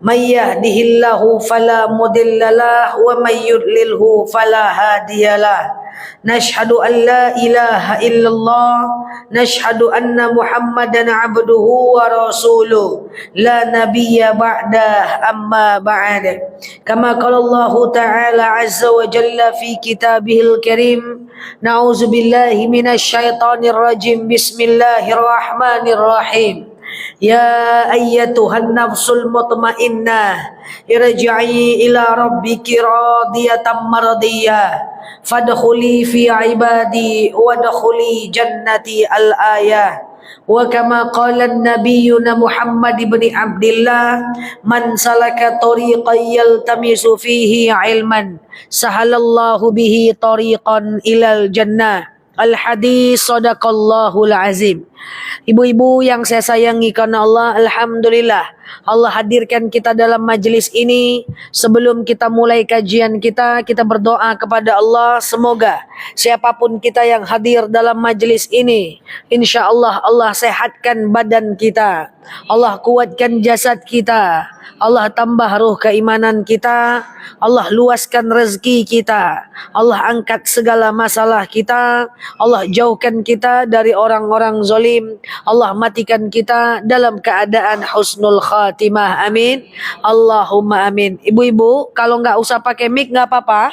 May yahdihillahu fala mudilla lahu wa may yudlilhu fala hadiyalah. Nashhadu an la ilaha illallah, nashhadu anna Muhammadan abduhu wa rasuluh, la nabiyya ba'dah, amma ba'd. Kama qala Allah ta'ala azza wa jalla fi kitabihil karim, na'udzu billahi minasy syaithanir rajim, bismillahirrahmanirrahim. Ya ayyatuhan nafsul mutmainnah, irji'i ila rabbiki radiyatan mardiyah, fadkhuli fi ibadi wadkhuli jannati al-ayah. Wa kama qala an-nabiyyuna Muhammad ibn Abdillah, man salaka tariqan yaltamisu fihi ilman, sahalallahu bihi tariqan ilal jannah. Al-hadis sadaqallahul azim. Ibu-ibu yang saya sayangi karena Allah, alhamdulillah Allah hadirkan kita dalam majlis ini. Sebelum kita mulai kajian kita berdoa kepada Allah, semoga siapapun kita yang hadir dalam majlis ini, insya Allah Allah sehatkan badan kita, Allah kuatkan jasad kita, Allah tambah ruh keimanan kita, Allah luaskan rezeki kita, Allah angkat segala masalah kita, Allah jauhkan kita dari orang-orang zalim, Allah matikan kita dalam keadaan husnul khatimah, amin, Allahumma amin. Ibu-ibu kalau nggak usah pakai mic nggak apa-apa,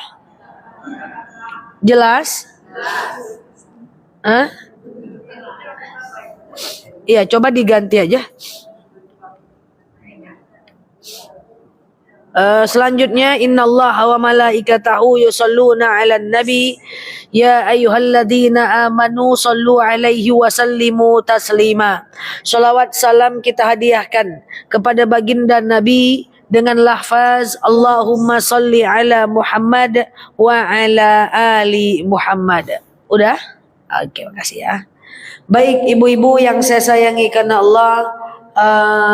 jelas? Hah? Iya, coba diganti aja. Selanjutnya, innallaha wa malaikatahu yusalluna 'alan nabi ya ayyuhalladzina amanu sallu 'alaihi wa sallimu taslima. Shalawat salam kita hadiahkan kepada baginda Nabi dengan lafaz Allahumma salli ala Muhammad wa ala ali Muhammad. Udah? Oke, makasih ya. Baik ibu-ibu yang saya sayangi karena Allah,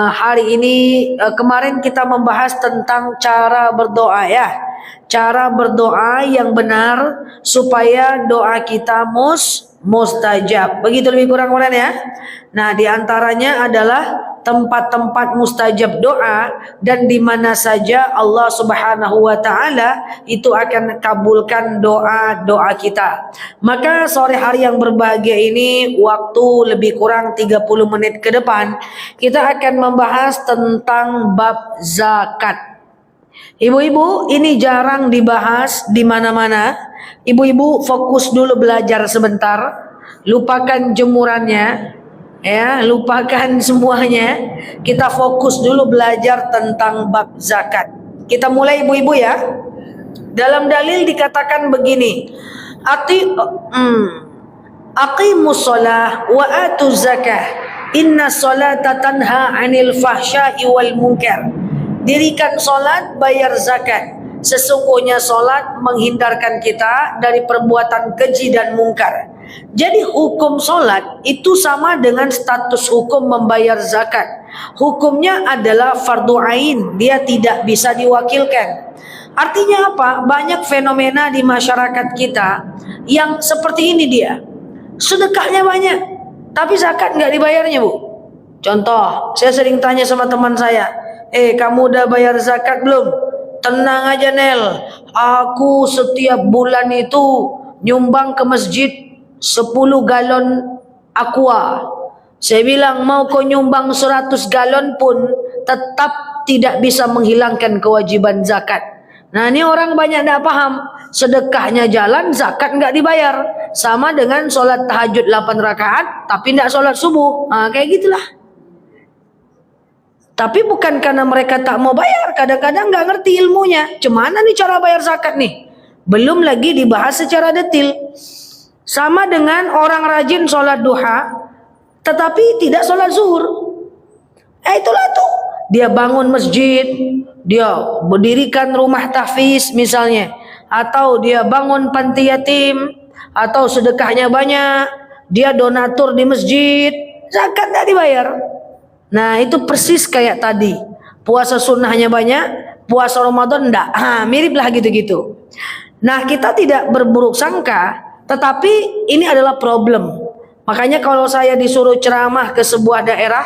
hari ini kemarin kita membahas tentang cara berdoa ya. Cara berdoa yang benar supaya doa kita mustajab. Begitu lebih kurang ya. Nah, di antaranya adalah tempat-tempat mustajab doa dan di mana saja Allah Subhanahu wa taala itu akan kabulkan doa-doa kita. Maka sore hari yang berbahagia ini, waktu lebih kurang 30 menit ke depan, kita akan membahas tentang bab zakat. Ibu-ibu, ini jarang dibahas di mana-mana. Ibu-ibu fokus dulu belajar sebentar, lupakan jemurannya. Ya, lupakan semuanya. Kita fokus dulu belajar tentang bab zakat. Kita mulai ibu-ibu ya. Dalam dalil dikatakan begini, aqimus shalah wa atuz zakah, inna sholata tanha 'anil fahsya'i wal munkar. Dirikan salat, bayar zakat. Sesungguhnya salat menghindarkan kita dari perbuatan keji dan mungkar. Jadi hukum solat itu sama dengan status hukum membayar zakat. Hukumnya adalah fardu ain, dia tidak bisa diwakilkan. Artinya apa? Banyak fenomena di masyarakat kita yang seperti ini dia. Sedekahnya banyak, tapi zakat nggak dibayarnya, Bu. Contoh, saya sering tanya sama teman saya, kamu udah bayar zakat belum? Tenang aja Nel, aku setiap bulan itu nyumbang ke masjid 10 galon aqua. Saya bilang mau kau nyumbang 100 galon pun tetap tidak bisa menghilangkan kewajiban zakat. Nah, ini orang banyak tidak paham. Sedekahnya jalan, zakat nggak dibayar. Sama dengan sholat tahajud 8 rakaat tapi tidak sholat subuh. Nah, kayak gitulah. Tapi bukan karena mereka tak mau bayar, kadang-kadang nggak ngerti ilmunya. Gimana nih cara bayar zakat nih? Belum lagi dibahas secara detail. Sama dengan orang rajin sholat duha tetapi tidak sholat zuhur. Itulah tuh, dia bangun masjid, dia berdirikan rumah tahfiz misalnya, atau dia bangun panti yatim, atau sedekahnya banyak, dia donatur di masjid, zakat tidak dibayar. Nah, itu persis kayak tadi, puasa sunnahnya banyak, puasa Ramadan enggak. Miriplah gitu-gitu. Nah, kita tidak berburuk sangka, tetapi ini adalah problem. Makanya kalau saya disuruh ceramah ke sebuah daerah,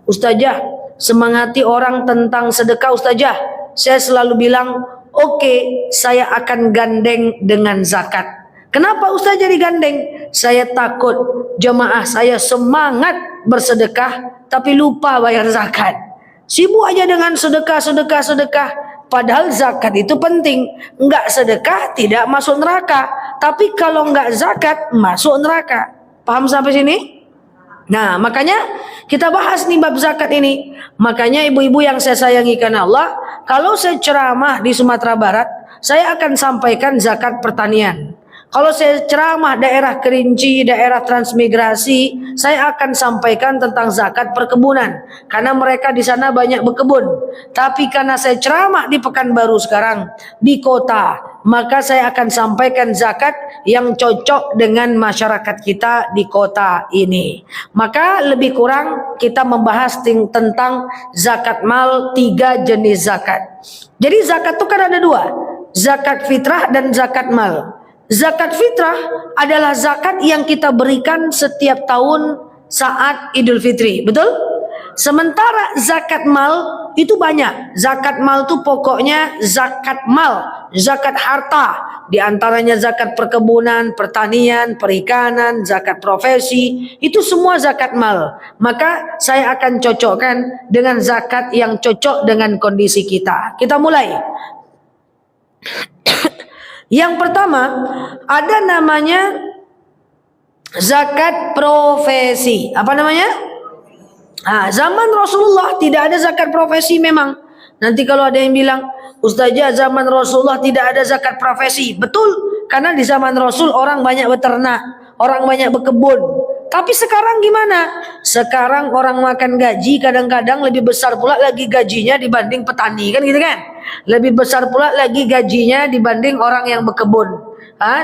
Ustazah, semangati orang tentang sedekah Ustazah, saya selalu bilang, oke, saya akan gandeng dengan zakat. Kenapa Ustazah digandeng? Saya takut jemaah saya semangat bersedekah tapi lupa bayar zakat. Sibuk aja dengan sedekah. Padahal zakat itu penting. Enggak sedekah tidak masuk neraka. Tapi kalau enggak zakat masuk neraka. Paham sampai sini? Nah, makanya kita bahas nih bab zakat ini. Makanya ibu-ibu yang saya sayangi karena Allah, kalau saya ceramah di Sumatera Barat, saya akan sampaikan zakat pertanian. Kalau saya ceramah daerah Kerinci, daerah transmigrasi, saya akan sampaikan tentang zakat perkebunan. Karena mereka di sana banyak berkebun. Tapi karena saya ceramah di Pekanbaru sekarang, di kota, maka saya akan sampaikan zakat yang cocok dengan masyarakat kita di kota ini. Maka lebih kurang kita membahas tentang zakat mal, 3 jenis zakat. Jadi zakat itu kan ada 2, zakat fitrah dan zakat mal. Zakat fitrah adalah zakat yang kita berikan setiap tahun saat Idul Fitri, betul? Sementara zakat mal itu banyak. Zakat mal itu pokoknya zakat mal, zakat harta. Di antaranya zakat perkebunan, pertanian, perikanan, zakat profesi. Itu semua zakat mal. Maka saya akan cocokkan dengan zakat yang cocok dengan kondisi kita. Kita mulai. Yang pertama ada namanya zakat profesi. Apa namanya? Zaman Rasulullah tidak ada zakat profesi memang. Nanti kalau ada yang bilang, Ustazah zaman Rasulullah tidak ada zakat profesi. Betul, karena di zaman Rasul orang banyak beternak, orang banyak berkebun. Tapi sekarang gimana? Sekarang orang makan gaji kadang-kadang lebih besar pula lagi gajinya dibanding petani, kan gitu kan? Lebih besar pula lagi gajinya dibanding orang yang berkebun,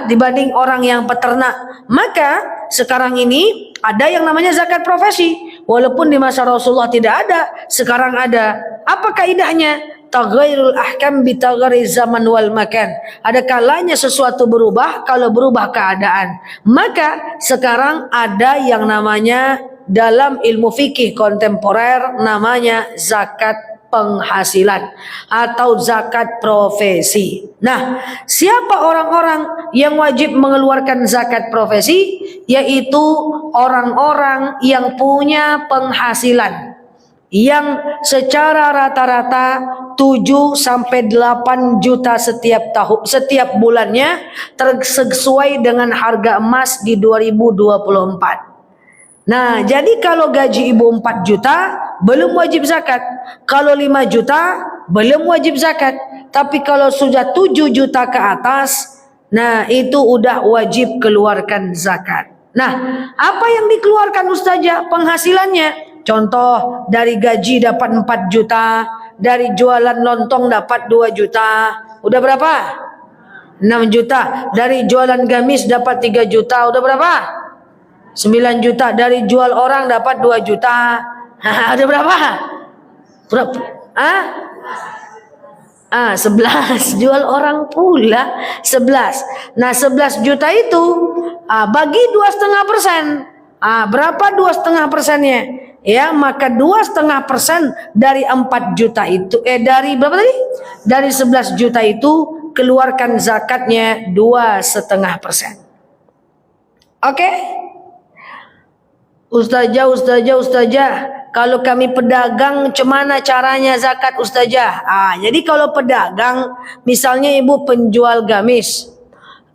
dibanding orang yang peternak. Maka sekarang ini ada yang namanya zakat profesi. Walaupun di masa Rasulullah tidak ada, sekarang ada. Apa kaidahnya? Taghairul ahkam bitaghairi zaman wal makan. Ada kalanya sesuatu berubah kalau berubah keadaan. Maka sekarang ada yang namanya dalam ilmu fikih kontemporer namanya zakat penghasilan atau zakat profesi. Nah, siapa orang-orang yang wajib mengeluarkan zakat profesi? Yaitu orang-orang yang punya penghasilan yang secara rata-rata 7 sampai 8 juta setiap bulannya, sesuai dengan harga emas di 2024. Nah, jadi kalau gaji ibu 4 juta belum wajib zakat. Kalau 5 juta belum wajib zakat. Tapi kalau sudah 7 juta ke atas, nah itu udah wajib keluarkan zakat. Nah, apa yang dikeluarkan Ustazah? Penghasilannya. Contoh, dari gaji dapat 4 juta, dari jualan lontong dapat 2 juta. Udah berapa? 6 juta. Dari jualan gamis dapat 3 juta. Udah berapa? 9 juta. Dari jual orang dapat 2 juta. Ada berapa? Berapa? 11. Jual orang pula 11. Nah, 11 juta itu bagi 2,5%. Berapa 2,5%-nya? Ya, maka 2,5% dari 4 juta itu dari berapa tadi? Dari 11 juta itu keluarkan zakatnya 2,5%. Oke? Ustazah, kalau kami pedagang cemana caranya zakat Ustazah? Jadi kalau pedagang, misalnya ibu penjual gamis,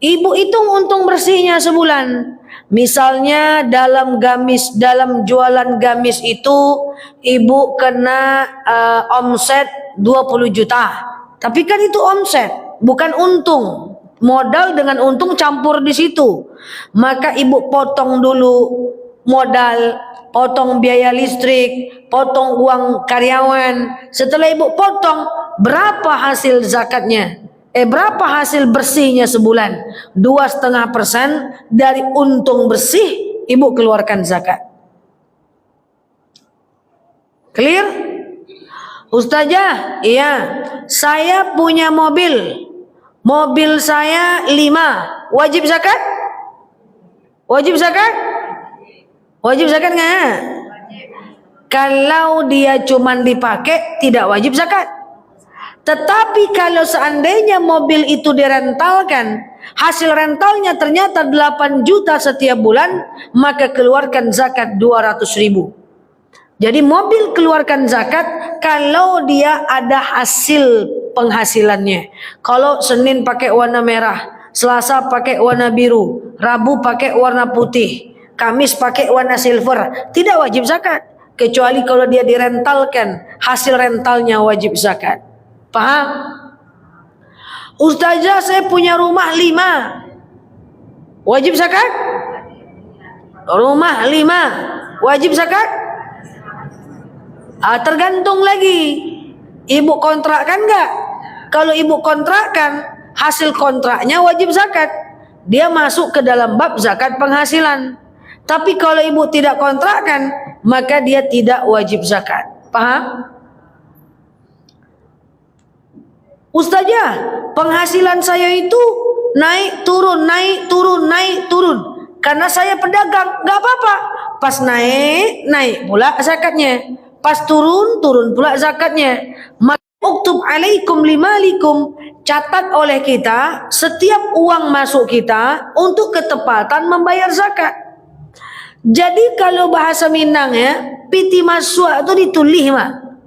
ibu hitung untung bersihnya sebulan. Misalnya dalam jualan gamis itu ibu kena omset 20 juta. Tapi kan itu omset, bukan untung. Modal dengan untung campur di situ. Maka ibu potong dulu modal, potong biaya listrik, potong uang karyawan. Setelah ibu potong, berapa hasil zakatnya? Berapa hasil bersihnya sebulan? 2,5% dari untung bersih ibu keluarkan zakat. Clear? Ustazah, iya, saya punya mobil. Mobil saya 5. Wajib zakat? Wajib zakat? Wajib zakat nggak? Kalau dia cuman dipakai tidak wajib zakat. Tetapi kalau seandainya mobil itu direntalkan, hasil rentalnya ternyata 8 juta setiap bulan, maka keluarkan zakat 200.000. Jadi mobil keluarkan zakat kalau dia ada hasil penghasilannya. Kalau Senin pakai warna merah, Selasa pakai warna biru, Rabu pakai warna putih, Kamis pakai warna silver, tidak wajib zakat. Kecuali kalau dia direntalkan, hasil rentalnya wajib zakat. Paham? Ustazah, saya punya rumah 5, wajib zakat? Rumah 5 wajib zakat? Tergantung lagi. Ibu kontrakkan enggak? Kalau ibu kontrakkan, hasil kontraknya wajib zakat. Dia masuk ke dalam bab zakat penghasilan. Tapi kalau ibu tidak kontrakkan, maka dia tidak wajib zakat. Paham? Ustazah, penghasilan saya itu naik turun, naik turun, naik turun. Karena saya pedagang, enggak apa-apa. Pas naik, naik pula zakatnya. Pas turun, turun pula zakatnya. Maka uktub alaikum limalikum, catat oleh kita setiap uang masuk kita untuk ketepatan membayar zakat. Jadi kalau bahasa Minang ya, piti masuk itu ditulis mah.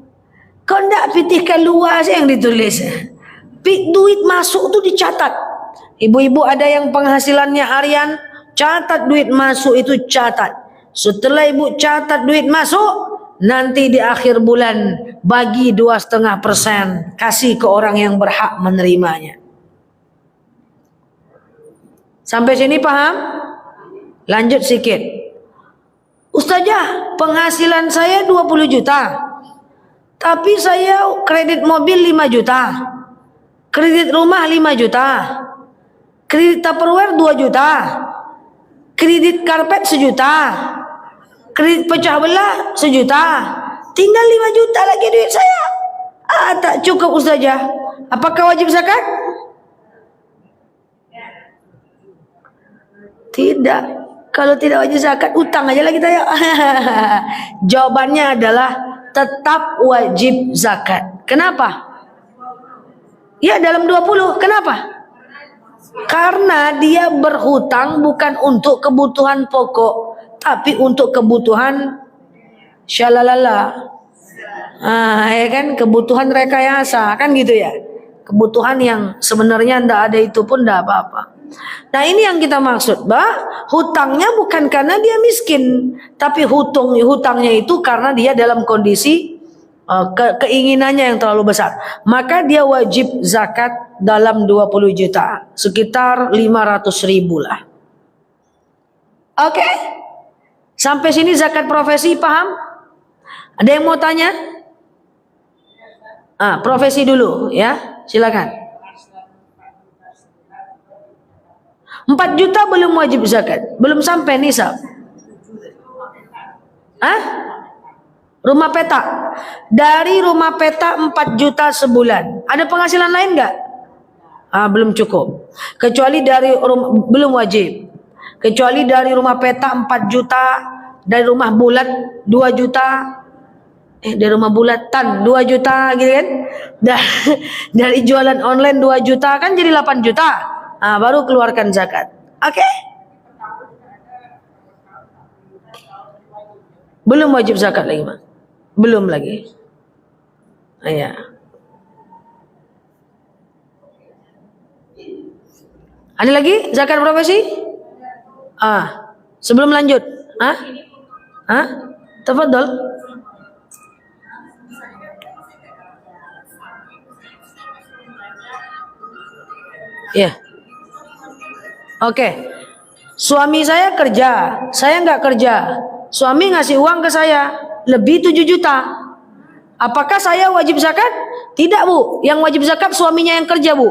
Kau ndak pitih keluar yang ditulis. Duit masuk itu dicatat. Ibu-ibu ada yang penghasilannya harian, catat duit masuk itu catat. Setelah ibu catat duit masuk, nanti di akhir bulan bagi 2,5%, kasih ke orang yang berhak menerimanya. Sampai sini paham? Lanjut sedikit. Ustazah, penghasilan saya 20 juta. Tapi saya kredit mobil 5 juta. Kredit rumah 5 juta. Kredit Tupperware 2 juta. Kredit karpet 1 juta. Kredit pecah belah 1 juta. Tinggal 5 juta lagi duit saya. Tak cukup Ustazah. Apakah wajib zakat? Tidak. Kalau tidak wajib zakat, utang aja lah kita ya. Jawabannya adalah tetap wajib zakat. Kenapa? Ya dalam 20. Kenapa? Karena dia berhutang bukan untuk kebutuhan pokok, tapi untuk kebutuhan syalalala. Ya kan, kebutuhan rekayasa kan gitu ya. Kebutuhan yang sebenarnya ndak ada itu pun ndak apa-apa. Nah ini yang kita maksud, hutangnya bukan karena dia miskin, tapi hutangnya itu karena dia dalam kondisi keinginannya yang terlalu besar. Maka dia wajib zakat dalam 20 juta, sekitar 500.000 lah. Oke? Sampai sini zakat profesi paham? Ada yang mau tanya? Profesi dulu ya, silakan. 4 juta belum wajib zakat, belum sampai nisab. Rumah petak. Dari rumah petak 4 juta sebulan. Ada penghasilan lain enggak? Belum cukup. Kecuali dari belum wajib. Kecuali dari rumah petak 4 juta, dari rumah bulat 2 juta. Dari rumah bulatan 2 juta gitu kan. Dari jualan online 2 juta kan jadi 8 juta. Baru keluarkan zakat. Oke? Belum wajib zakat lagi, Mak. Belum lagi. Ya. Ada lagi zakat profesi? Sebelum lanjut. Tafadhol. Ya. Oke. Suami saya kerja, saya nggak kerja. Suami ngasih uang ke saya lebih 7 juta. Apakah saya wajib zakat? Tidak, Bu. Yang wajib zakat suaminya yang kerja, Bu.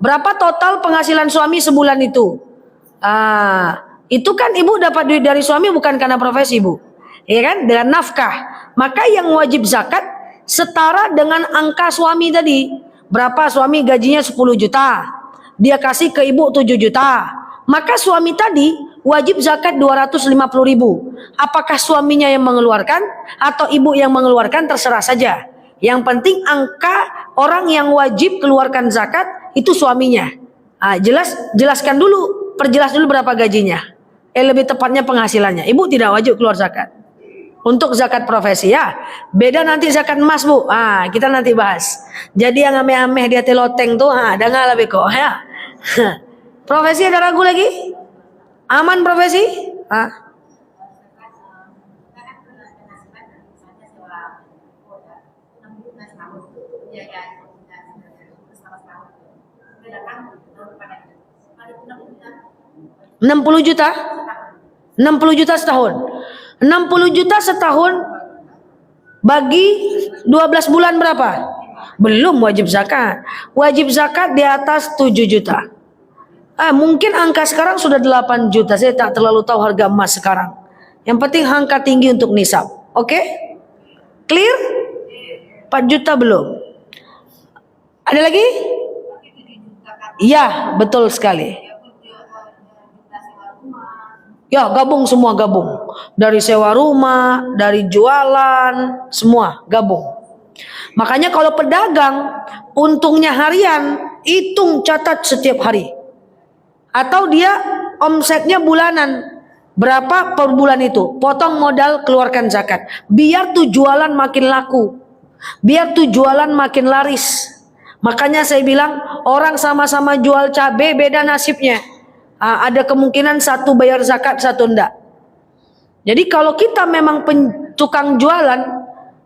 Berapa total penghasilan suami sebulan itu? Itu kan ibu dapat duit dari suami bukan karena profesi, Bu. Ya kan? Dengan nafkah. Maka yang wajib zakat setara dengan angka suami tadi. Berapa suami gajinya 10 juta. Dia kasih ke ibu 7 juta. Maka suami tadi wajib zakat 250.000. Apakah suaminya yang mengeluarkan atau ibu yang mengeluarkan, terserah saja. Yang penting angka orang yang wajib keluarkan zakat itu suaminya. Jelaskan dulu, perjelas dulu berapa gajinya. Lebih tepatnya penghasilannya. Ibu tidak wajib keluar zakat. Untuk zakat profesi ya, beda nanti zakat emas bu. Kita nanti bahas. Jadi yang ameh-ameh dia teloteng tuh, ada nggak lebih kok ya. Profesi ada ragu lagi? Aman profesi? $60 juta? 60 juta setahun. 60 juta setahun bagi 12 bulan berapa? Belum wajib zakat. Wajib zakat di atas 7 juta. Mungkin angka sekarang sudah 8 juta. Saya tak terlalu tahu harga emas sekarang. Yang penting angka tinggi untuk nisab. Oke? Clear? 4 juta belum. Ada lagi? Ya, betul sekali. Ya, gabung semua, gabung. Dari sewa rumah, dari jualan, semua gabung. Makanya kalau pedagang untungnya harian, hitung catat setiap hari. Atau dia omsetnya bulanan, berapa per bulan itu, potong modal, keluarkan zakat. Biar tuh jualan makin laku, biar tuh jualan makin laris. Makanya saya bilang orang sama-sama jual cabai beda nasibnya. Ada kemungkinan satu bayar zakat, satu enggak. Jadi kalau kita memang tukang jualan,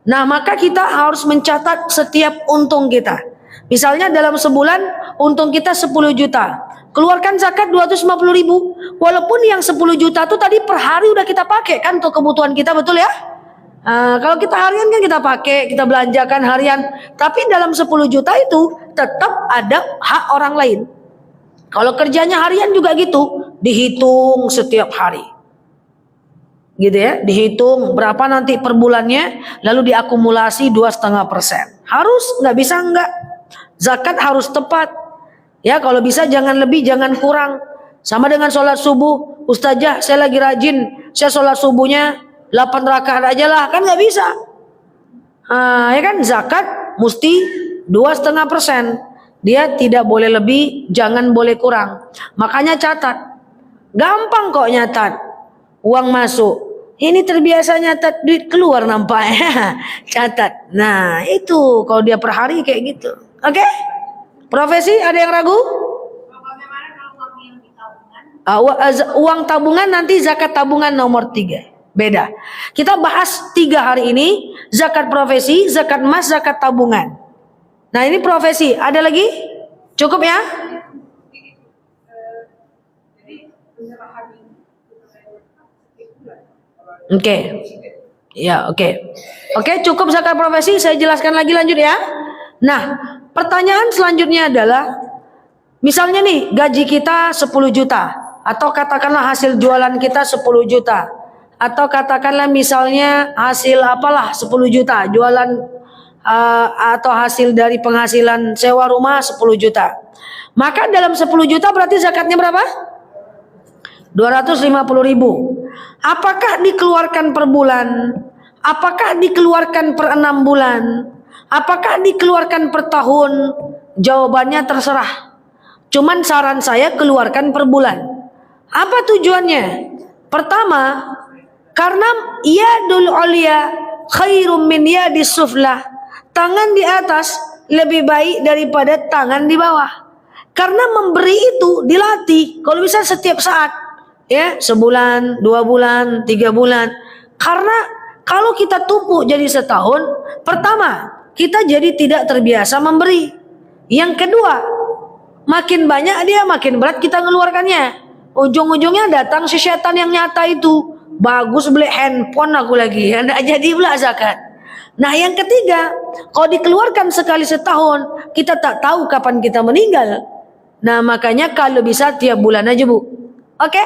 nah maka kita harus mencatat setiap untung kita. Misalnya dalam sebulan untung kita 10 juta, keluarkan zakat 250.000. Walaupun yang 10 juta itu tadi per hari udah kita pakai kan untuk kebutuhan kita, betul ya? Kalau kita harian kan kita pakai, kita belanjakan harian. Tapi dalam 10 juta itu tetap ada hak orang lain. Kalau kerjanya harian juga gitu, dihitung setiap hari. Gitu ya, dihitung berapa nanti per bulannya, lalu diakumulasi 2,5%. Harus, nggak bisa enggak. Zakat harus tepat. Ya, kalau bisa jangan lebih, jangan kurang. Sama dengan sholat subuh, Ustazah saya lagi rajin, saya sholat subuhnya 8 rakaat aja lah, kan nggak bisa. Ya kan, zakat mesti 2,5%. Dia tidak boleh lebih, jangan boleh kurang. Makanya catat. Gampang kok nyatat. Uang masuk. Ini terbiasa nyatat duit keluar nampaknya. Catat. Nah itu kalau dia per hari kayak gitu. Oke? Profesi ada yang ragu? Bagaimana kalau uang yang di tabungan? Uang tabungan nanti zakat tabungan nomor 3. Beda. Kita bahas 3 hari ini. Zakat profesi, zakat emas, zakat tabungan. Nah ini profesi, ada lagi? Cukup ya? Oke. Ya, oke. Oke, cukup zakat profesi, saya jelaskan lagi lanjut ya. Nah, pertanyaan selanjutnya adalah, misalnya nih gaji kita 10 juta, atau katakanlah hasil jualan kita 10 juta, atau katakanlah misalnya hasil apalah 10 juta, jualan atau hasil dari penghasilan sewa rumah 10 juta. Maka dalam 10 juta berarti zakatnya berapa? 250.000. Apakah dikeluarkan per bulan? Apakah dikeluarkan per 6 bulan? Apakah dikeluarkan per tahun? Jawabannya terserah. Cuman saran saya keluarkan per bulan. Apa tujuannya? Pertama, karena yadul ulia khairum min yadis suflah. Tangan di atas lebih baik daripada tangan di bawah. Karena memberi itu dilatih. Kalau bisa setiap saat. Ya, sebulan, 2 bulan, 3 bulan. Karena kalau kita tumpuk jadi setahun, pertama, kita jadi tidak terbiasa memberi. Yang kedua, makin banyak dia, makin berat kita ngeluarkannya. Ujung-ujungnya datang si setan yang nyata itu. Bagus beli handphone aku lagi. Nggak jadi pula zakat. Nah yang ketiga, kalau dikeluarkan sekali setahun, kita tak tahu kapan kita meninggal. Nah makanya kalau bisa tiap bulan aja bu. Oke?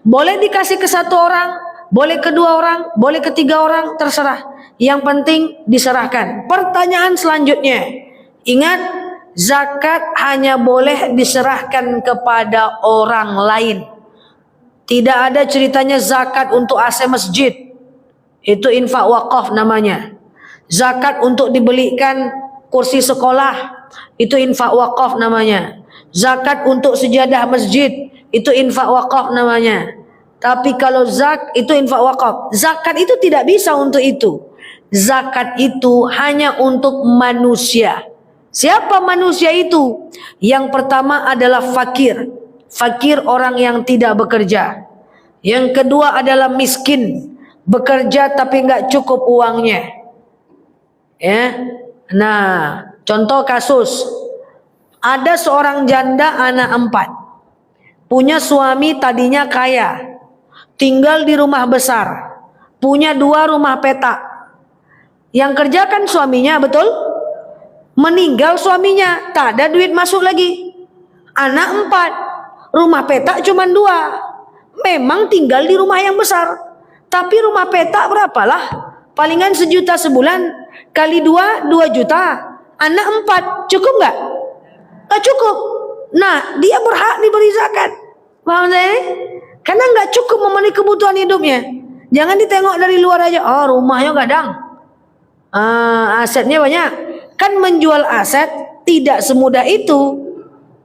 Boleh dikasih ke 1 orang, boleh ke 2 orang, boleh ke 3 orang, terserah. Yang penting diserahkan. Pertanyaan selanjutnya, ingat zakat hanya boleh diserahkan kepada orang lain. Tidak ada ceritanya zakat untuk AC masjid. Itu infak wakaf namanya. Zakat untuk dibelikan kursi sekolah. Itu infak wakaf namanya. Zakat untuk sejadah masjid. Itu infak wakaf namanya. Tapi kalau itu infak wakaf. Zakat itu tidak bisa untuk itu. Zakat itu hanya untuk manusia. Siapa manusia itu? Yang pertama adalah fakir. Fakir orang yang tidak bekerja. Yang kedua adalah miskin. Bekerja tapi nggak cukup uangnya. Ya. Nah, contoh kasus. Ada seorang janda anak 4. Punya suami tadinya kaya. Tinggal di rumah besar. Punya 2 rumah petak. Yang kerja kan suaminya, betul? Meninggal suaminya, tak ada duit masuk lagi. Anak 4, rumah petak cuma 2. Memang tinggal di rumah yang besar. Tapi rumah petak berapalah? Palingan 1 juta sebulan. Kali 2, 2 juta. Anak 4, cukup nggak? Nggak cukup. Nah, dia berhak diberi zakat. Paham saya? Karena nggak cukup memenuhi kebutuhan hidupnya. Jangan ditengok dari luar aja. Oh, rumahnya gadang. Asetnya banyak. Kan menjual aset tidak semudah itu.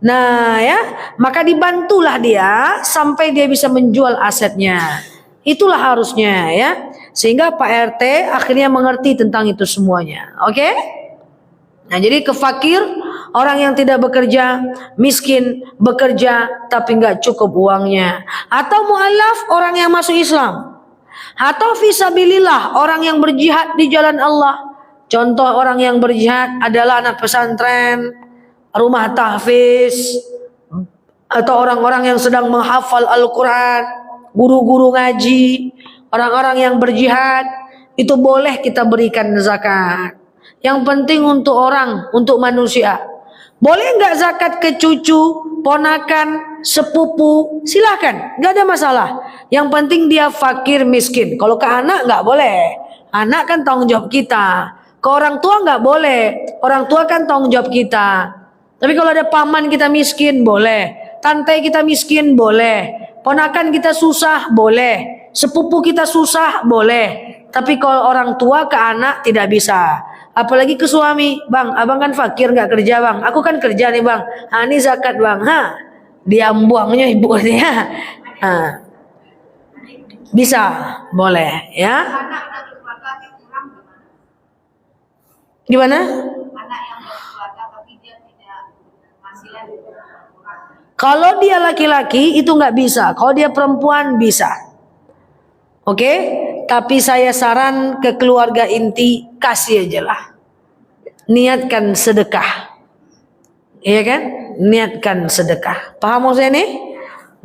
Nah ya, maka dibantulah dia sampai dia bisa menjual asetnya. Itulah harusnya ya. Sehingga Pak RT akhirnya mengerti tentang itu semuanya. Oke? Nah, jadi kefakir, orang yang tidak bekerja, miskin, bekerja tapi nggak cukup uangnya. Atau mu'alaf, orang yang masuk Islam. Atau fisabilillah, orang yang berjihad di jalan Allah. Contoh orang yang berjihad adalah anak pesantren, rumah tahfiz, atau orang-orang yang sedang menghafal Al-Quran, guru-guru ngaji. Orang-orang yang berjihad itu boleh kita berikan zakat. Yang penting untuk orang, untuk manusia. Boleh nggak zakat ke cucu, ponakan, sepupu? Silakan, nggak ada masalah. Yang penting dia fakir miskin. Kalau ke anak nggak boleh. Anak kan tanggung jawab kita. Ke orang tua nggak boleh. Orang tua kan tanggung jawab kita. Tapi kalau ada paman kita miskin boleh. Tante kita miskin boleh. Ponakan kita susah boleh. Sepupu kita susah boleh. Tapi kalau orang tua ke anak tidak bisa. Apalagi ke suami. Bang, abang kan fakir nggak kerja bang. Aku kan kerja nih bang. Ini zakat bang. Dia buangnya ibu dia. Bisa, boleh ya. Anak dari keluarga yang kurang gimana? Gimana? Anak yang dari keluarga tapi dia tidak penghasilan kurang. Kalau dia laki-laki itu nggak bisa. Kalau dia perempuan bisa. Oke? Tapi saya saran ke keluarga inti, kasih aja lah. Niatkan sedekah. Iya kan? Niatkan sedekah. Paham maksudnya ini?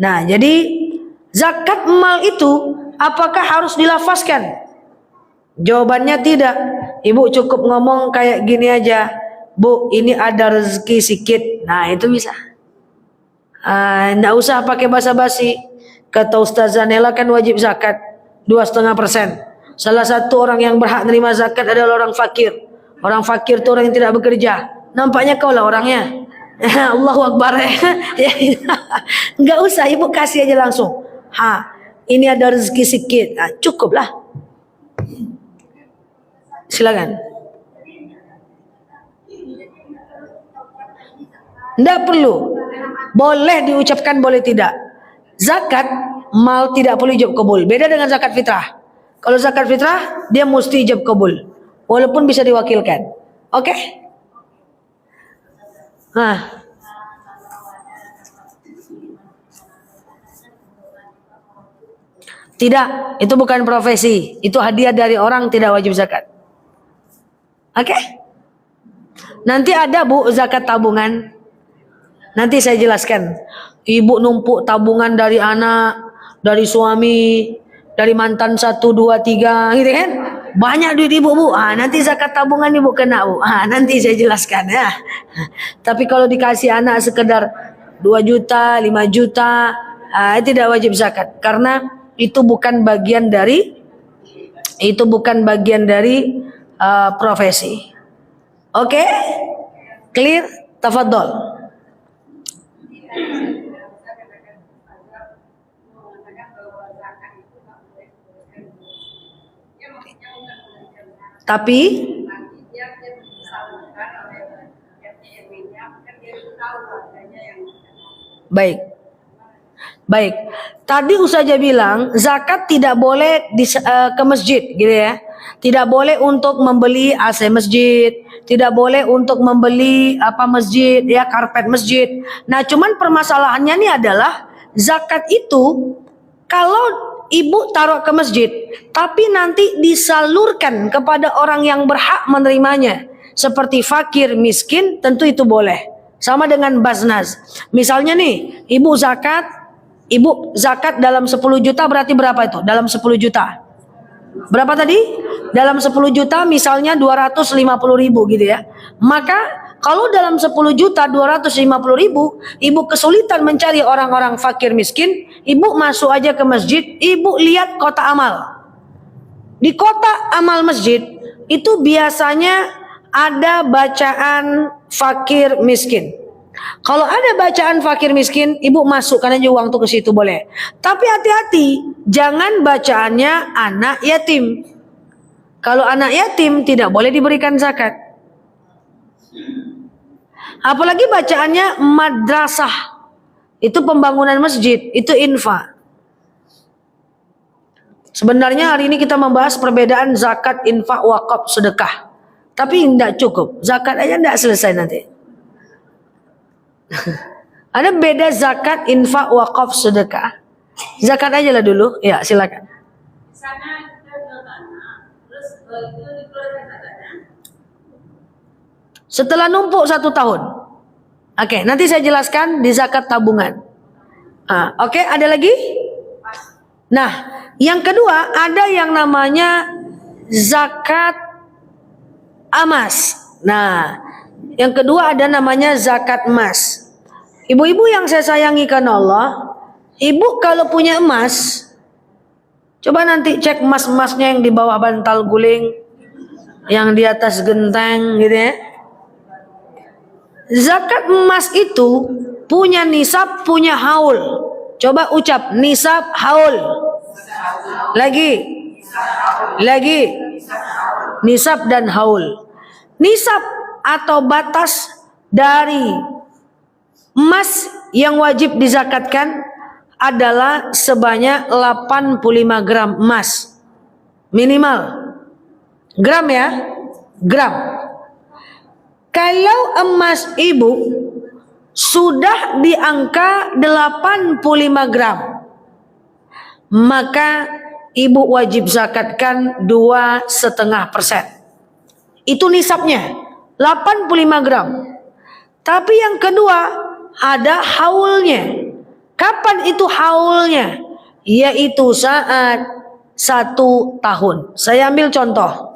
Nah, jadi zakat mal itu apakah harus dilafazkan? Jawabannya tidak. Ibu cukup ngomong kayak gini aja. Bu, ini ada rezeki sikit. Nah, itu bisa. Nggak usah pakai basa-basi. Kata Ustazah Nela kan wajib zakat 2,5%. Salah satu orang yang berhak menerima zakat adalah orang fakir. Orang fakir itu orang yang tidak bekerja. Nampaknya kau lah orangnya. Allahu Akbar. Nggak usah, ibu kasih aja langsung. Ini ada rezeki sikit. Cukuplah. Silakan. Nggak perlu. Boleh diucapkan, boleh tidak. Zakat mal tidak perlu ijab kabul. Beda dengan zakat fitrah. Kalau zakat fitrah dia mesti ijab kabul, walaupun bisa diwakilkan. Oke? Tidak, itu bukan profesi. Itu hadiah dari orang, tidak wajib zakat. Oke? Nanti ada Bu zakat tabungan. Nanti saya jelaskan. Ibu numpuk tabungan dari anak, dari suami, dari mantan 1, 2, 3 gitu kan. Banyak duit ibu Bu. Nanti zakat tabungan ibu kena Bu. Nanti saya jelaskan ya. Tapi kalau dikasih anak sekedar 2 juta, 5 juta, tidak wajib zakat. Karena itu bukan bagian dari profesi. Oke? Clear? Tafadhol. Tapi dia disalurkan oleh RT/RW-nya, kan dia itu tahu harganya yang baik. Baik. Tadi Ustazah bilang zakat tidak boleh ke masjid gitu ya. Tidak boleh untuk membeli AC masjid, tidak boleh untuk membeli masjid ya, karpet masjid. Nah, cuman permasalahannya ini adalah zakat itu kalau ibu taruh ke masjid tapi nanti disalurkan kepada orang yang berhak menerimanya seperti fakir, miskin, tentu itu boleh. Sama dengan Basnas. Misalnya nih, ibu zakat dalam 10 juta berarti berapa itu? Dalam 10 juta. Berapa tadi? Dalam 10 juta misalnya 250.000 gitu ya. Maka kalau dalam 10 juta 250.000, ibu kesulitan mencari orang-orang fakir miskin, ibu masuk aja ke masjid, ibu lihat kota amal. Di kota amal masjid itu biasanya ada bacaan fakir miskin. Kalau ada bacaan fakir miskin, ibu masukkan aja uang tuh ke situ boleh. Tapi hati-hati, jangan bacaannya anak yatim. Kalau anak yatim tidak boleh diberikan zakat. Apalagi bacaannya madrasah. Itu pembangunan masjid, itu infak. Sebenarnya hari ini kita membahas perbedaan zakat, infak, wakaf, sedekah. Tapi tidak cukup. Zakat aja tidak selesai nanti. Ada beda zakat, infak, wakaf, sedekah. Zakat aja lah dulu. Ya, silakan. di sana kita jual tanah, terus itu dikeluarkan zakatnya. Setelah numpuk 1 tahun. Oke, nanti saya jelaskan di zakat tabungan. Oke, ada lagi? Nah, yang kedua ada yang namanya zakat emas. Nah, yang kedua ada namanya zakat emas. Ibu-ibu yang saya sayangi karena Allah, ibu kalau punya emas, coba nanti cek emas-emasnya yang di bawah bantal guling, yang di atas genteng gitu ya. Zakat emas itu punya nisab, punya haul. Coba ucap nisab, haul. Lagi. Nisab dan haul. Nisab atau batas dari emas yang wajib dizakatkan adalah sebanyak 85 gram emas. Minimal. Gram ya. Gram. Kalau emas ibu sudah di angka 85 gram, maka ibu wajib zakatkan 2,5%. Itu nisabnya 85 gram. Tapi yang kedua ada haulnya. Kapan itu haulnya? Yaitu saat 1 tahun. Saya ambil contoh.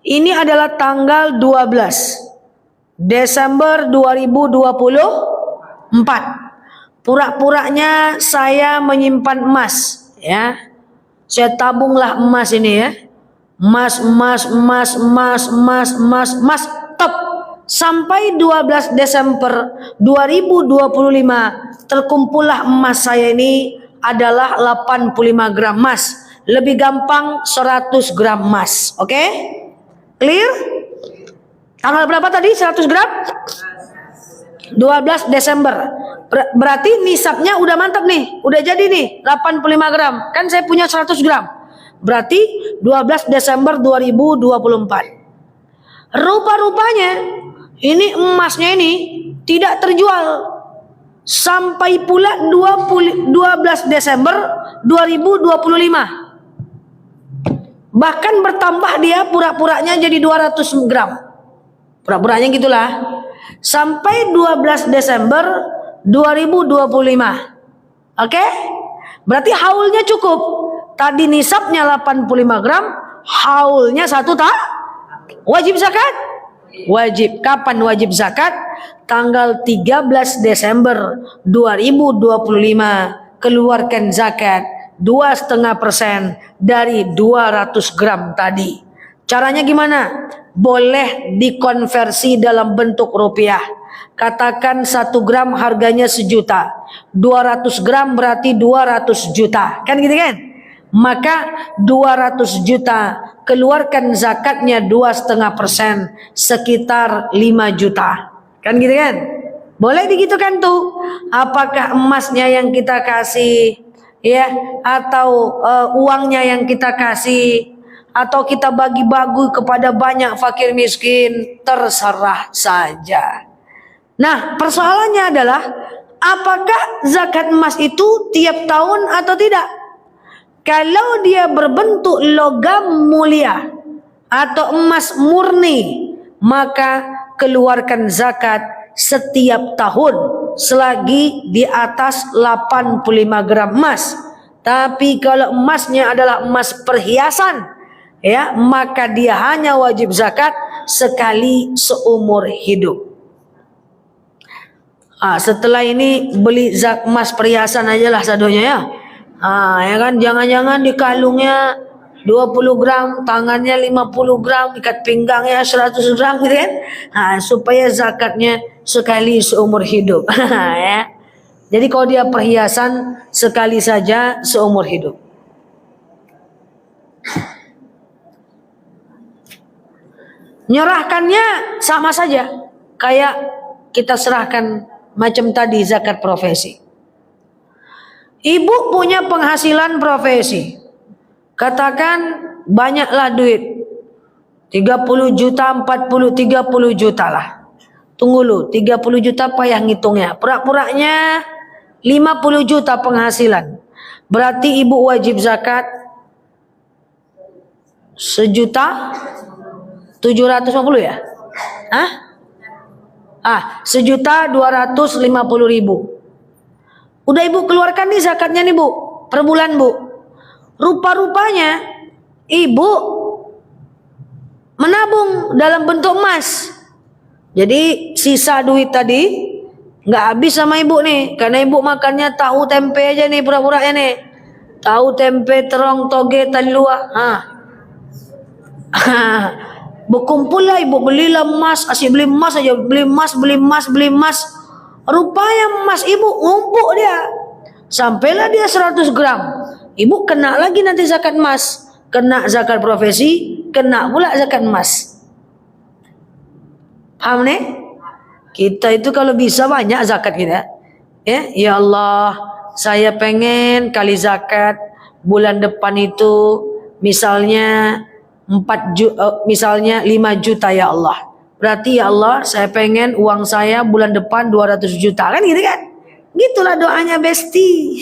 Ini adalah tanggal 12 Desember 2024. Pura-puranya saya menyimpan emas, ya. Saya tabunglah emas ini ya. Emas, top. Sampai 12 Desember 2025 terkumpullah emas saya ini adalah 85 gram emas. Lebih gampang 100 gram emas. Oke? Clear? Tanggal berapa tadi 100 gram? 12 Desember. Berarti nisabnya udah mantap nih. Udah jadi nih 85 gram. Kan saya punya 100 gram. Berarti 12 Desember 2024. Rupa-rupanya ini emasnya ini tidak terjual sampai pula 12 Desember 2025. Bahkan bertambah dia pura-puranya jadi 200 gram. Pura-puranya gitulah. Sampai 12 Desember 2025. Oke? Berarti haulnya cukup. Tadi nisabnya 85 gram, haulnya 1 tak? Wajib zakat? Wajib. Kapan wajib zakat? Tanggal 13 Desember 2025 keluarkan zakat 2,5% dari 200 gram tadi. Caranya gimana? Boleh dikonversi dalam bentuk rupiah. Katakan 1 gram harganya 1 juta. 200 gram berarti 200 juta. Kan gitu kan? Maka 200 juta keluarkan zakatnya 2,5%, sekitar 5 juta. Kan gitu kan? Boleh digitukan tuh. Apakah emasnya yang kita kasih, ya, atau uangnya yang kita kasih, atau kita bagi-bagi kepada banyak fakir miskin, terserah saja. Nah, persoalannya adalah apakah zakat emas itu tiap tahun atau tidak? Kalau dia berbentuk logam mulia atau emas murni, maka keluarkan zakat setiap tahun selagi di atas 85 gram emas. Tapi kalau emasnya adalah emas perhiasan, ya, maka dia hanya wajib zakat sekali seumur hidup. Setelah ini beli emas perhiasan aja lah sadonya ya. Ya kan, jangan-jangan di kalungnya 20 gram, tangannya 50 gram, ikat pinggangnya 100 gram gitu kan. Supaya zakatnya sekali seumur hidup. Ya. Jadi kalau dia perhiasan sekali saja seumur hidup. Nyerahkannya sama saja kayak kita serahkan macam tadi zakat profesi. Ibu punya penghasilan profesi, katakan banyaklah duit, 30 juta, 40, 30 juta lah. Tunggu lu, 30 juta payah ngitungnya. Pura-puranya 50 juta penghasilan. Berarti ibu wajib zakat 1.750.000 ya? 1.250.000. Udah ibu keluarkan nih zakatnya nih bu, per bulan bu. Rupa-rupanya ibu menabung dalam bentuk emas. Jadi sisa duit tadi nggak habis sama ibu nih, karena ibu makannya tahu tempe aja nih pura-puranya nih. Tahu tempe, terong, toge, tali luar. Berkumpul lah ibu, belilah emas, asyik beli emas aja, beli emas. Rupanya emas ibu ngumpuk dia. Sampailah dia 100 gram. Ibu kena lagi nanti zakat emas. Kena zakat profesi, kena pula zakat emas. Paham nih? Kita itu kalau bisa banyak zakat kita. Ya Allah, saya pengen kali zakat bulan depan itu misalnya 5 juta ya Allah. Berarti ya Allah, saya pengen uang saya bulan depan 200 juta. Kan gitu kan? Gitulah doanya besti.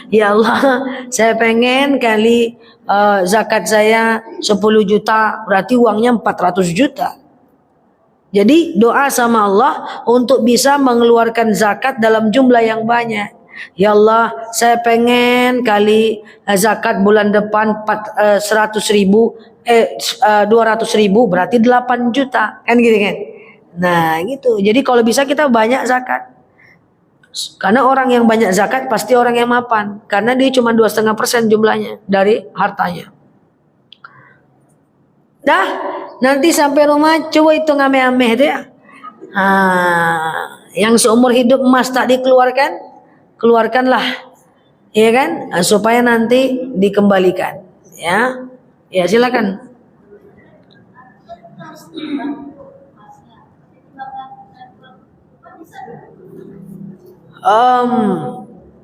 Ya Allah, saya pengen kali zakat saya 10 juta. Berarti uangnya 400 juta. Jadi doa sama Allah untuk bisa mengeluarkan zakat dalam jumlah yang banyak. Ya Allah, saya pengen kali zakat bulan depan 200.000 berarti 8 juta kan gitu kan. Nah gitu. Jadi kalau bisa kita banyak zakat. Karena orang yang banyak zakat pasti orang yang mapan. Karena dia cuma 2,5% jumlahnya dari hartanya. Dah, nanti sampai rumah coba hitung ame-ame itu ya. Yang seumur hidup emas tak dikeluarkan, keluarkanlah. Ya kan? Supaya nanti dikembalikan. Ya. Ya silakan.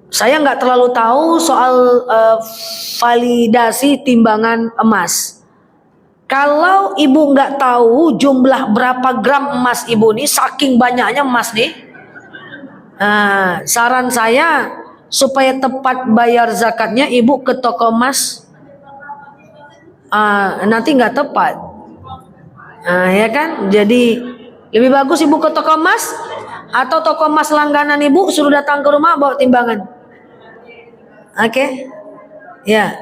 Saya nggak terlalu tahu soal validasi timbangan emas. Kalau ibu nggak tahu jumlah berapa gram emas ibu nih, saking banyaknya emas nih, saran saya supaya tepat bayar zakatnya ibu ke toko emas. Nanti nggak tepat, ya kan? Jadi lebih bagus ibu ke toko emas atau toko emas langganan ibu suruh datang ke rumah bawa timbangan. Oke? Ya,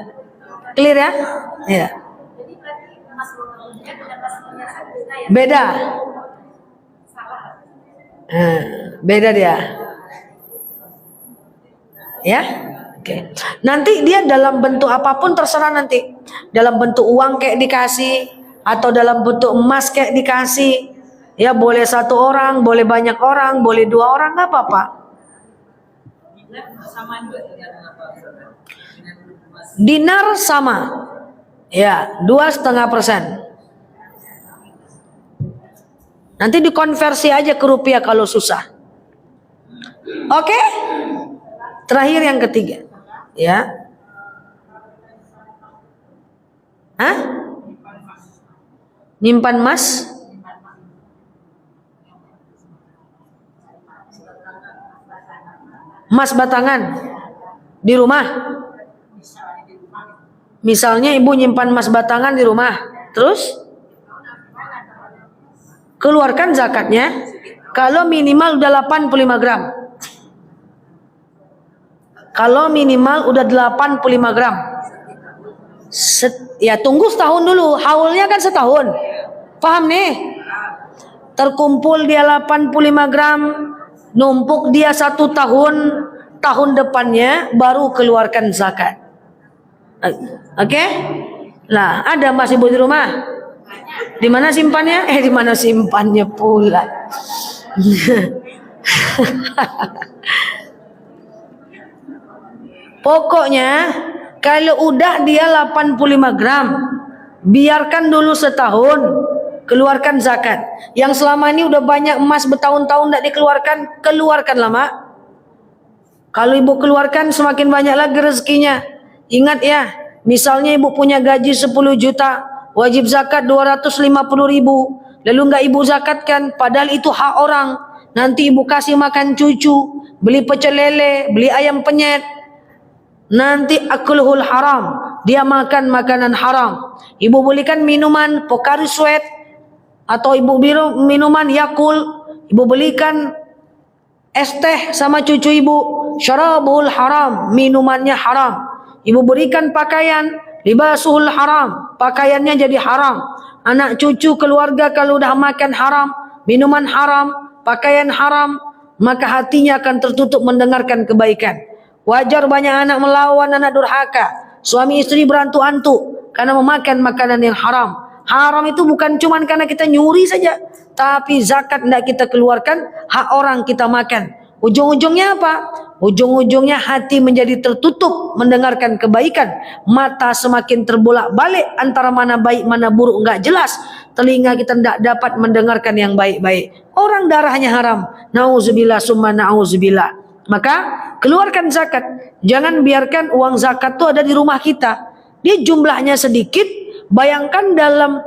clear ya? Ya. Beda. Beda dia. Ya? Oke. Nanti dia dalam bentuk apapun terserah nanti. Dalam bentuk uang kayak dikasih atau dalam bentuk emas kayak dikasih. Ya boleh 1 orang, boleh banyak orang, boleh 2 orang, nggak apa-apa. Dinar sama. Ya, 2,5%. Nanti dikonversi aja ke rupiah kalau susah. Oke? Terakhir yang ketiga. Ya. Hah? Nyimpan emas? Emas batangan di rumah. Misalnya ibu nyimpan emas batangan di rumah, terus keluarkan zakatnya kalau minimal udah 85 gram. Kalau minimal udah 85 gram. Ya tunggu setahun dulu, haulnya kan setahun. Paham nih? Terkumpul dia 85 gram, numpuk dia 1 tahun, tahun depannya baru keluarkan zakat. Oke? Nah, ada emas ibu di rumah? Di mana simpannya? Di mana simpannya pula? Pokoknya kalau udah dia 85 gram, biarkan dulu setahun, keluarkan zakat. Yang selama ini udah banyak emas bertahun-tahun tidak dikeluarkan, keluarkanlah mak. Kalau ibu keluarkan semakin banyak lagi rezekinya. Ingat ya, misalnya ibu punya gaji 10 juta, wajib zakat 250 ribu, lalu nggak ibu zakatkan, padahal itu hak orang. Nanti ibu kasih makan cucu, beli pecel lele, beli ayam penyet. Nanti akluhul haram, dia makan makanan haram. Ibu belikan minuman Pocari Sweat atau ibu minuman Yakult, ibu belikan es teh sama cucu ibu, syarabul haram, minumannya haram. Ibu berikan pakaian, libasuhul haram, pakaiannya jadi haram. Anak cucu keluarga kalau udah makan haram, minuman haram, pakaian haram, maka hatinya akan tertutup mendengarkan kebaikan. Wajar banyak anak melawan, anak durhaka, suami istri berantuk-antuk karena memakan makanan yang haram. Haram itu bukan cuma karena kita nyuri saja, tapi zakat tidak kita keluarkan, hak orang kita makan. Ujung-ujungnya apa? Ujung-ujungnya hati menjadi tertutup mendengarkan kebaikan, mata semakin terbolak-balik antara mana baik mana buruk enggak jelas, telinga kita tidak dapat mendengarkan yang baik-baik. Orang darahnya haram, nauzubillah summa nauzubillah. Maka keluarkan zakat. Jangan biarkan uang zakat itu ada di rumah kita. Dia jumlahnya sedikit. Bayangkan dalam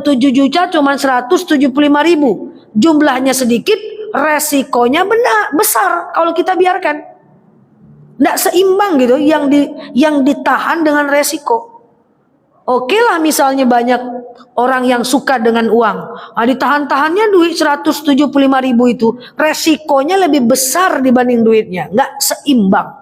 7 juta cuma 175 ribu. Jumlahnya sedikit, resikonya benar besar kalau kita biarkan. Tidak seimbang gitu yang ditahan dengan resiko. Oke lah misalnya banyak orang yang suka dengan uang. Ditahan-tahannya duit 175 ribu itu. Resikonya lebih besar dibanding duitnya. Nggak seimbang.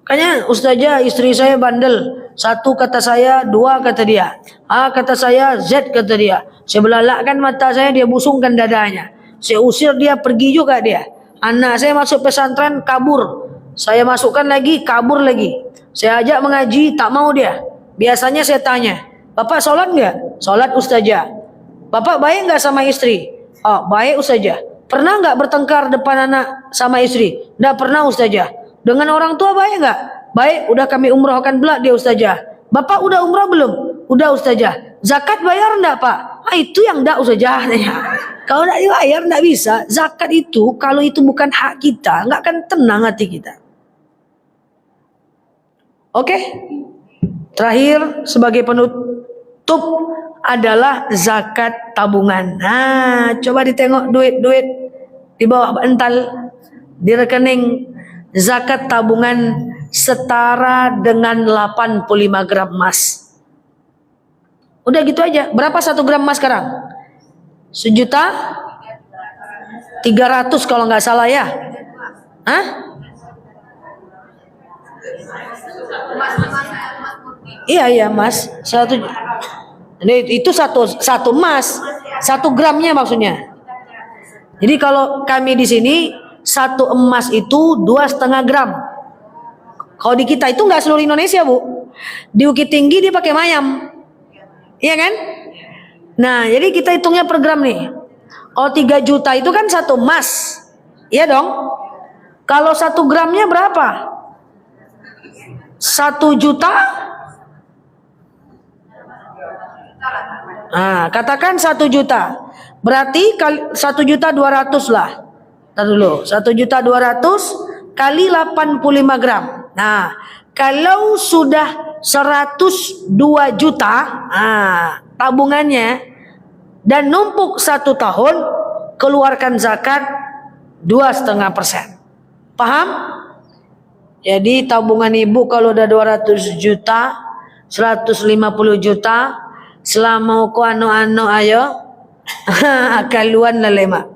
Kayaknya ustazah istri saya bandel. 1 kata saya, 2 kata dia. A kata saya, Z kata dia. Saya belalakkan mata saya, dia busungkan dadanya. Saya usir dia, pergi juga dia. Anak saya masuk pesantren, kabur. Saya masukkan lagi, kabur lagi. Saya ajak mengaji, tak mau dia. Biasanya saya tanya, Bapak sholat nggak? Sholat ustazah. Bapak baik nggak sama istri? Oh baik ustazah. Pernah nggak bertengkar depan anak sama istri? Nggak pernah ustazah. Dengan orang tua baik nggak? Baik, udah kami umrohkan belak dia ustazah. Bapak udah umrah belum? Udah ustazah. Zakat bayar nggak pak? Itu yang nggak ustazah. Kalau nggak dibayar nggak bisa. Zakat itu kalau itu bukan hak kita, nggak akan tenang hati kita. Oke, terakhir sebagai penutup adalah zakat tabungan. Nah, coba ditengok duit-duit di bawah bantal di rekening. Zakat tabungan setara dengan 85 gram emas. Udah gitu aja. Berapa 1 gram emas sekarang? 1.300.000 kalau nggak salah ya. Hah? Iya mas, itu satu emas, 1 gramnya maksudnya. Jadi kalau kami di sini 1 emas itu 2,5 gram. Kalau di kita itu nggak seluruh Indonesia bu. Di Bukit Tinggi dia pakai mayam, iya kan? Nah jadi kita hitungnya per gram nih. Kalau 3 juta itu kan 1 emas, iya dong. Kalau 1 gramnya berapa? 1 juta Katakan 1 juta. Berarti 1.200.000 lah. Ntar dulu. 1.200.000 kali 85 gram. Nah, kalau sudah 102 juta tabungannya dan numpuk 1 tahun, keluarkan zakat 2,5%. Paham? Jadi tabungan ibu kalau udah 200 juta, 150 juta, selama ko ano-ano ayo, akaluan na lima.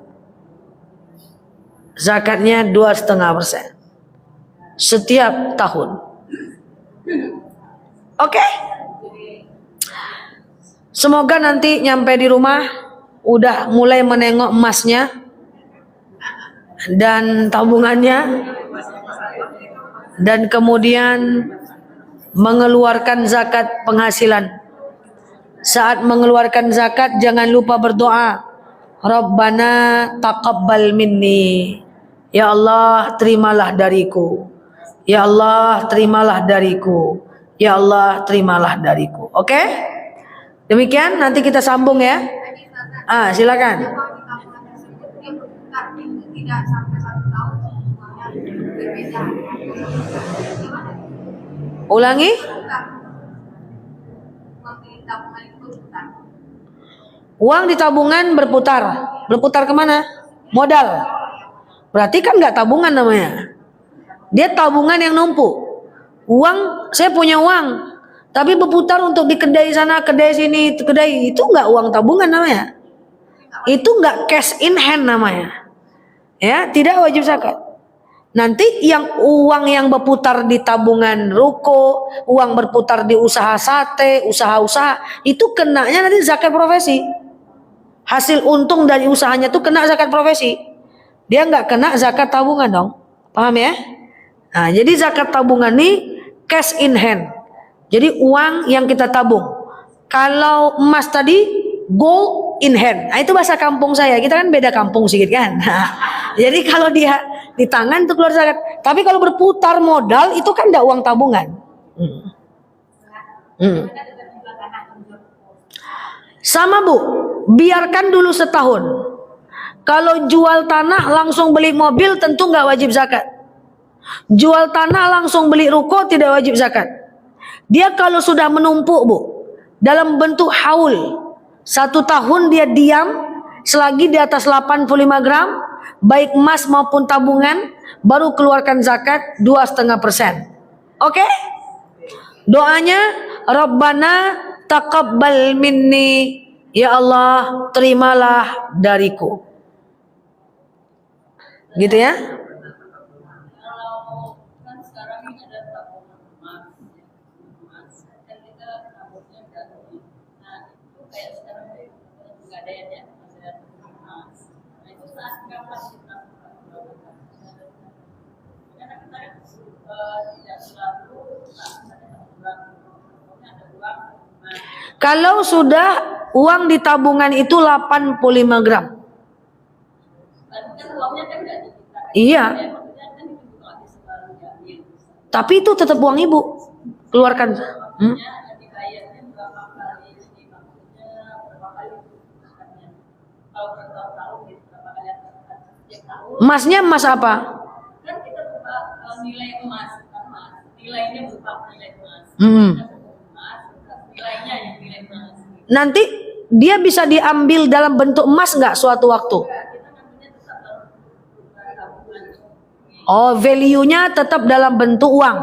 Zakatnya 2,5% setiap tahun. Oke? Semoga nanti nyampe di rumah udah mulai menengok emasnya dan tabungannya, dan kemudian mengeluarkan zakat penghasilan. Saat mengeluarkan zakat jangan lupa berdoa, Rabbana taqabbal minni. Ya Allah, terimalah dariku. Ya Allah, terimalah dariku. Ya Allah, terimalah dariku. Oke? Demikian, nanti kita sambung ya. Silakan. Tidak sampai 1 tahun semuanya berbeda. Ulangi. Uang di tabungan berputar. Berputar kemana? Modal. Berarti kan nggak tabungan namanya. Dia tabungan yang numpuk. Uang, saya punya uang, tapi berputar untuk di kedai sana, kedai sini, kedai itu nggak uang tabungan namanya. Itu nggak cash in hand namanya. Ya, tidak wajib zakat. Nanti yang uang yang berputar di tabungan ruko, uang berputar di usaha sate, usaha-usaha, itu kenanya nanti zakat profesi. Hasil untung dari usahanya itu kena zakat profesi. Dia nggak kena zakat tabungan dong. Paham ya? Nah, jadi zakat tabungan ini cash in hand. Jadi uang yang kita tabung. Kalau emas tadi gold in hand. Nah, itu bahasa kampung saya. Kita kan beda kampung sedikit kan. Nah, jadi kalau dia di tangan itu keluar zakat. Tapi kalau berputar modal itu kan tidak uang tabungan. Sama Bu, biarkan dulu setahun. Kalau jual tanah langsung beli mobil tentu nggak wajib zakat. Jual tanah langsung beli ruko tidak wajib zakat. Dia kalau sudah menumpuk Bu, dalam bentuk haul, 1 tahun dia diam, selagi di atas 85 gram, baik emas maupun tabungan, baru keluarkan zakat 2,5%. Oke? Doanya, Rabbana taqabbal minni. Ya Allah, terimalah dariku. Gitu ya? Kalau sudah uang di tabungan itu 85 gram. Iya. Tapi itu tetap uang ibu. Keluarkan. Emasnya emas apa? Kan kita nilai emas, nilainya berupa nilai emas. Nilainya yang nilai emas. Nanti dia bisa diambil dalam bentuk emas nggak suatu waktu? Oh, value-nya tetap dalam bentuk uang.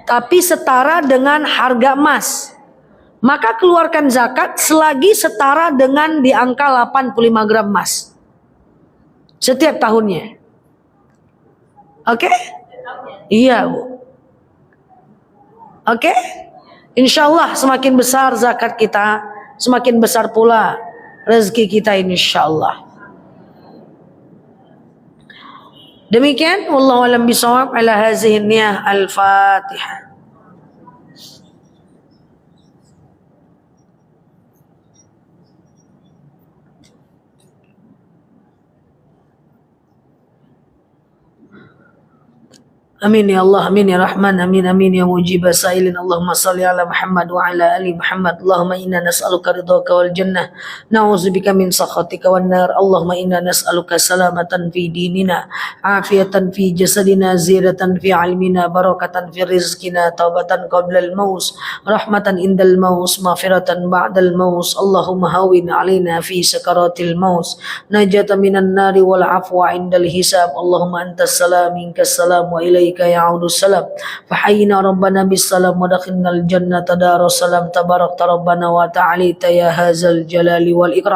Tapi setara dengan harga emas. Maka keluarkan zakat selagi setara dengan di angka 85 gram emas. Setiap tahunnya. Oke? Iya, Bu. Oke? Insya Allah semakin besar zakat kita, semakin besar pula rezeki kita insya Allah. Demikian, wallahu a'lam bishawab. Ala hazihi niyah al-Fatihah. Amin ya Allah, amin ya Rahman, amin amin ya mujib sailin. Allahumma salli ala Muhammad wa ala ali Muhammad. Allahumma inna nas'aluka ridhaka wal jannah, na'udzubika min sakhatika wan nar. Allahumma inna nas'aluka salamatan fi dinina, afiatan fi jasadina, ziyadatan fi ilmina, barakatan fi rizqina, taubatan qabla al maus, rahmatan indal maus, maghfiratan ba'dal maus. Allahumma hawin alaina fi sakaratil maus, najatan minan nari wal afwa indal hisab. Allahumma antas salam minkas salam wa ilaika ya'udu salam. Fahayyina rabbana bis salam wa dakhinal jannata darus salam. Tabarakta rabbana wa ta'alita ya hazal jalali wal ikram.